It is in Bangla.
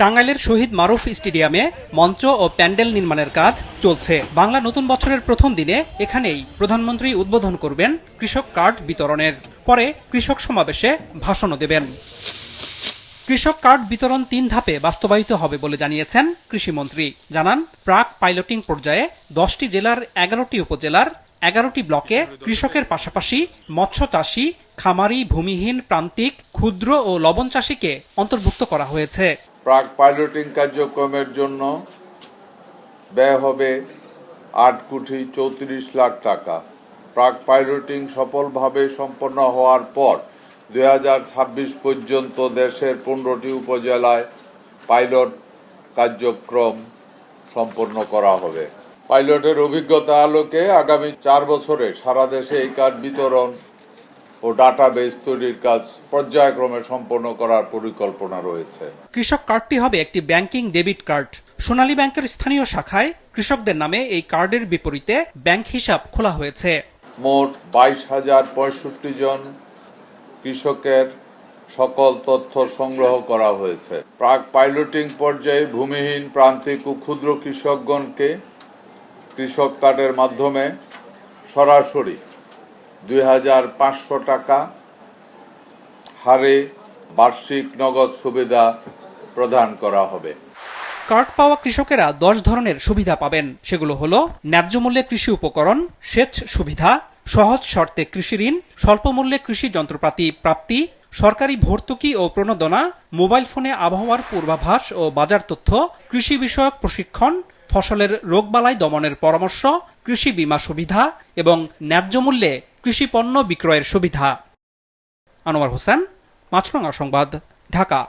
টাঙ্গাইলের শহীদ মারুফ স্টেডিয়ামে মঞ্চ ও প্যান্ডেল নির্মাণের কাজ চলছে। বাংলা নতুন বছরের প্রথম দিনে এখানেই প্রধানমন্ত্রী উদ্বোধন করবেন কৃষক কার্ড বিতরণের, পরে কৃষক সমাবেশে ভাষণও দেবেন। কৃষক কার্ড বিতরণ ৩ ধাপে বাস্তবায়িত হবে বলে জানিয়েছেন কৃষিমন্ত্রী। জানান, প্রাক পাইলটিং পর্যায়ে 10টি জেলার 11টি উপজেলার 11টি ব্লকে কৃষকের পাশাপাশি মৎস্য চাষী, খামারি, ভূমিহীন, প্রান্তিক, ক্ষুদ্র ও লবণ চাষীকে অন্তর্ভুক্ত করা হয়েছে। প্রাক পাইলটিং কার্যক্রমের জন্য ব্যয় হবে 8,34,00,000 টাকা। প্রাক পাইলটিং সফলভাবে সম্পন্ন হওয়ার পর 2026 পর্যন্ত দেশের 15টি উপজেলায় পাইলট কার্যক্রম সম্পন্ন করা হবে। পাইলটের অভিজ্ঞতা আলোকে আগামী 4 বছরে সারা দেশে এই কার্ড বিতরণ ও ডাটাবেস তৈরির কাজ পর্যায়ক্রমে সম্পন্ন করার পরিকল্পনা রয়েছে। কৃষক কার্ডটি হবে একটি ব্যাংকিং ডেবিট কার্ড। সোনালী ব্যাংকের স্থানীয় শাখায় কৃষকদের নামে এই কার্ডের বিপরীতে ব্যাংক হিসাব খোলা হয়েছে। মোট 22,065 জন কৃষকের সকল তথ্য সংগ্রহ করা হয়েছে। প্রাক পাইলটিং পর্যায়ে ভূমিহীন, প্রান্তিক ও ক্ষুদ্র কৃষকগণকে কৃষক কার্ডের মাধ্যমে সরাসরি 2,500 টাকা হারে বার্ষিক নগদ সুবিধা প্রদান করা হবে। কার্ড পাওয়া কৃষকেরা 10 ধরনের সুবিধা পাবেন। সেগুলো হলো ন্যায্য মূল্যে কৃষি উপকরণ, সেচ সুবিধা, সহজ শর্তে কৃষি ঋণ, স্বল্প মূল্যে কৃষি যন্ত্রপাতি প্রাপ্তি, সরকারি ভর্তুকি ও প্রণোদনা, মোবাইল ফোনে আবহাওয়ার পূর্বাভাস ও বাজার তথ্য, কৃষি বিষয়ক প্রশিক্ষণ, ফসলের রোগবালাই দমনের পরামর্শ, কৃষি বীমা সুবিধা এবং ন্যায্য মূল্যে কৃষি পণ্য বিক্রয়ের সুবিধা। আনোয়ার হোসেন, মাছরাঙা সংবাদ, ঢাকা।